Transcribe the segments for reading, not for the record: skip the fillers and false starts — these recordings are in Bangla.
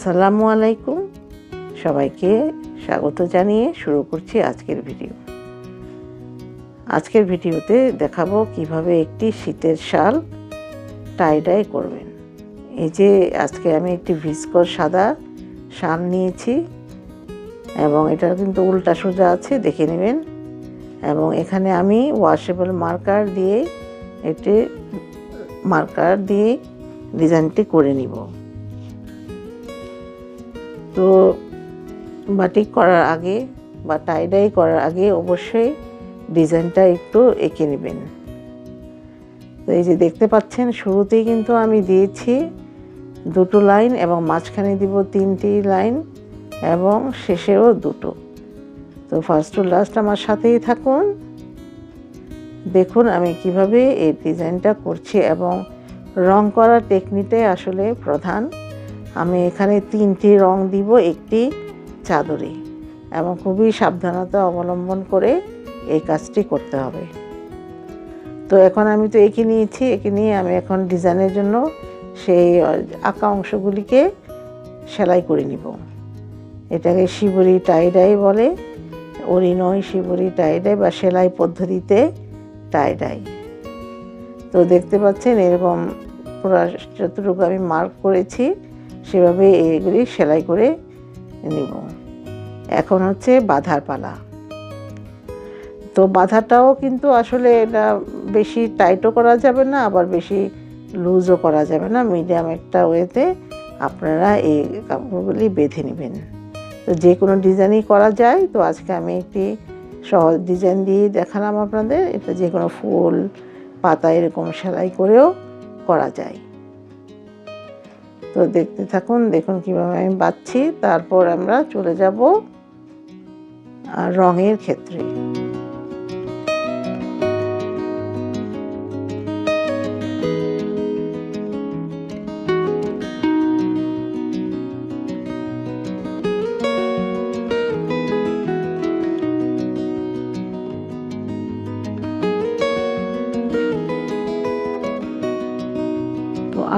আসসালামু আলাইকুম, সবাইকে স্বাগত জানিয়ে শুরু করছি আজকের ভিডিও। আজকের ভিডিওতে দেখাবো কিভাবে একটি শীতের শাল টাই ডাই করবেন। এই যে আজকে আমি একটি ভিসকস সাদা শাল নিয়েছি এবং এটা কিন্তু উল্টা সোজা আছে, দেখে নেবেন। এবং এখানে আমি ওয়াশেবল মার্কার দিয়ে ডিজাইনটি করে নিব। তো বাটিক করার আগে বা টাই ডাই করার আগে অবশ্যই ডিজাইনটা একটু এঁকে নেবেন। তো এই যে দেখতে পাচ্ছেন, শুরুতেই কিন্তু আমি দিয়েছি দুটো লাইন এবং মাঝখানে দিব তিনটি লাইন এবং শেষেও দুটো। তো ফার্স্ট টু লাস্ট আমার সাথেই থাকুন, দেখুন আমি কিভাবে এই ডিজাইনটা করছি। এবং রং করার টেকনিকটাই আসলে প্রধান। আমি এখানে তিনটি রং দিব একটি চাদরে, এবং খুবই সাবধানতা অবলম্বন করে এই কাজটি করতে হবে। তো এখন আমি তো এঁকে নিয়েছি, এঁকে নিয়ে আমি এখন ডিজাইনের জন্য সেই আঁকা অংশগুলিকে সেলাই করে নিব। এটাকে শিবরি টাই ডাই বলে, OriNui শিবরি টাই ডাই বা সেলাই পদ্ধতিতে টাই ডাই। তো দেখতে পাচ্ছেন এরকম পুরো যতটুকু আমি মার্ক করেছি সেভাবে এগুলি সেলাই করে নিব। এখন হচ্ছে বাঁধার পালা। তো বাঁধাটাও কিন্তু আসলে এটা বেশি টাইটও করা যাবে না, আবার বেশি লুজও করা যাবে না, মিডিয়াম একটা ওয়েতে আপনারা এই কাপড়গুলি বেঁধে নেবেন। তো যে কোনো ডিজাইনই করা যায়। তো আজকে আমি একটি সহজ ডিজাইন দিয়ে দেখালাম আপনাদের। এটা যে কোনো ফুল পাতা এরকম সেলাই করেও করা যায়। তো দেখতে থাকুন, দেখুন কিভাবে আমি বাঁধছি। তারপর আমরা চলে যাব রঙের ক্ষেত্রে।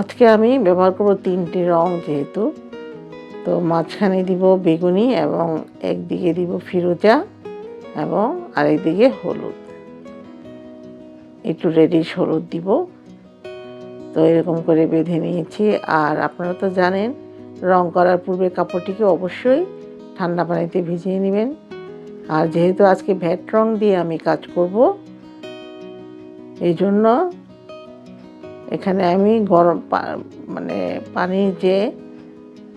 আজকে আমি ব্যবহার করব তিনটি রং যেহেতু। তো মাঝখানে দিব বেগুনি এবং একদিকে দিব ফিরোজা এবং আরেকদিকে হলুদ, একটু রেডিশ হলুদ দিব। তো এরকম করে বেঁধে নিয়েছি। আর আপনারা তো জানেন, রং করার পূর্বে কাপড়টিকে অবশ্যই ঠান্ডা পানিতে ভিজিয়ে নেবেন। আর যেহেতু আজকে ভ্যাট রং দিয়ে আমি কাজ করব, এই জন্য এখানে আমি গরম পানির যে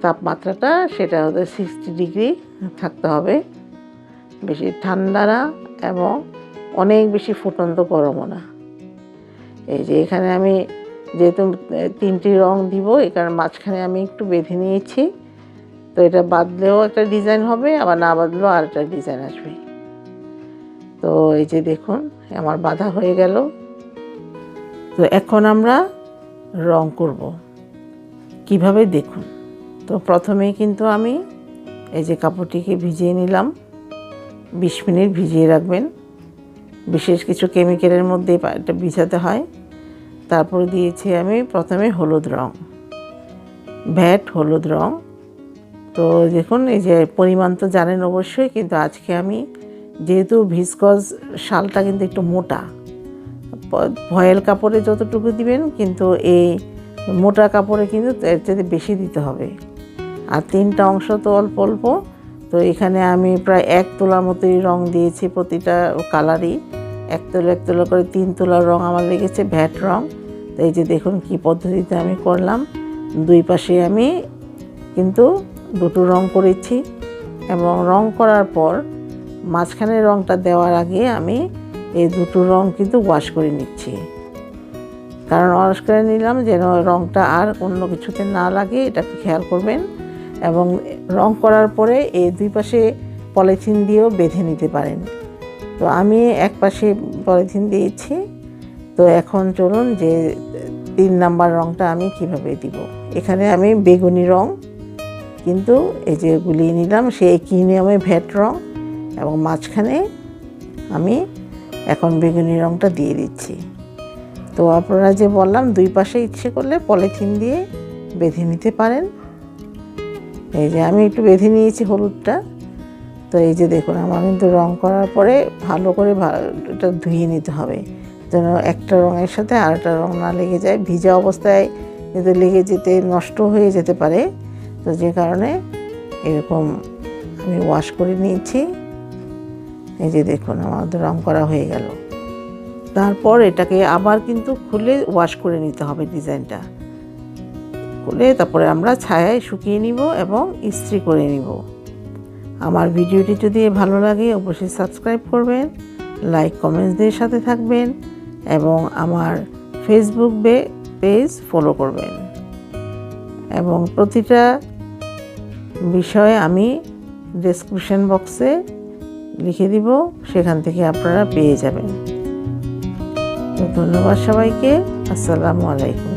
তাপমাত্রাটা সেটা হচ্ছে 60 ডিগ্রি থাকতে হবে, বেশি ঠান্ডা না এবং অনেক বেশি ফুটন্ত গরমও না। এই যে এখানে আমি যেহেতু তিনটি রং দিব, এখানে মাঝখানে আমি একটু বেঁধে নিয়েছি। তো এটা বাঁধলেও একটা ডিজাইন হবে, আবার না বাঁধলেও আর একটা ডিজাইন আসবে। তো এই যে দেখুন আমার বাঁধা হয়ে গেল। তো এখন আমরা রং করব কিভাবে দেখুন। তো প্রথমেই কিন্তু আমি এই যে কাপড়টিকে ভিজিয়ে নিলাম, 20 মিনিট ভিজিয়ে রাখবেন। বিশেষ কিছু কেমিক্যালের মধ্যে এটা ভিজাতে হয়। তারপর দিয়েছি আমি প্রথমে হলুদ রং, ভ্যাট হলুদ রং। তো দেখুন এই যে পরিমাণ তো জানেন অবশ্যই, কিন্তু আজকে আমি যেহেতু ভিসকস শালটা কিন্তু একটু মোটা, ভয়েল কাপড়ে যতটুকু দিবেন কিন্তু এই মোটা কাপড়ে কিন্তু এর চেয়ে বেশি দিতে হবে। আর তিনটা অংশ তো অল্প অল্প। তো এখানে আমি প্রায় 1 তোলার মতোই রং দিয়েছি, প্রতিটা কালারই 1 তোলা করে 3 তোলার রং আমার লেগেছে, ভ্যাট রং। তো এই যে দেখুন কি পদ্ধতিতে আমি করলাম। দুই পাশে আমি কিন্তু দুটো রং করেছি এবং রং করার পর মাঝখানে রংটা দেওয়ার আগে আমি এই দুটো রং কিন্তু ওয়াশ করে নিচ্ছি। কারণ ওয়াশ করে নিলাম যেন রংটা আর অন্য কিছুতে না লাগে, এটা খেয়াল করবেন। এবং রং করার পরে এই দুই পাশে পলিথিন দিয়েও বেঁধে নিতে পারেন। তো আমি এক পাশে পলিথিন দিয়েছি। তো এখন চলুন যে 3 নাম্বার রংটা আমি কিভাবে দিব। এখানে আমি বেগুনি রং কিন্তু এই যে গুলিয়ে নিলাম, সেই একই নিয়মে ভ্যাট রং, এবং মাঝখানে আমি এখন বেগুনি রংটা দিয়ে দিচ্ছি। তো আপনারা যে বললাম দুই পাশে ইচ্ছে করলে পলিথিন দিয়ে বেঁধে নিতে পারেন। এই যে আমি একটু বেঁধে নিয়েছি হলুদটা। তো এই যে দেখুন আমার কিন্তু রং করার পরে ভালো করে এটা ধুয়ে নিতে হবে, যেন একটা রঙের সাথে আরেকটা রং না লেগে যায়। ভিজা অবস্থায় কিন্তু লেগে যেতে নষ্ট হয়ে যেতে পারে। তো যে কারণে এরকম আমি ওয়াশ করে নিয়েছি। এই যে দেখুন আমাদের রং করা হয়ে গেল। তারপর এটাকে আবার কিন্তু খুলে ওয়াশ করে নিতে হবে, ডিজাইনটা খুলে তারপরে আমরা ছায়ায় শুকিয়ে নিব এবং ইস্ত্রি করে নিব। আমার ভিডিওটি যদি ভালো লাগে অবশ্যই সাবস্ক্রাইব করবেন, লাইক কমেন্টস দিয়ে সাথে থাকবেন এবং আমার ফেসবুক পেজ ফলো করবেন। এবং প্রতিটা বিষয়ে আমি ডেসক্রিপশন বক্সে লিখে দিব, সেখান থেকে আপনারা পেয়ে যাবেন। ধন্যবাদ সবাইকে। আসসালামু আলাইকুম।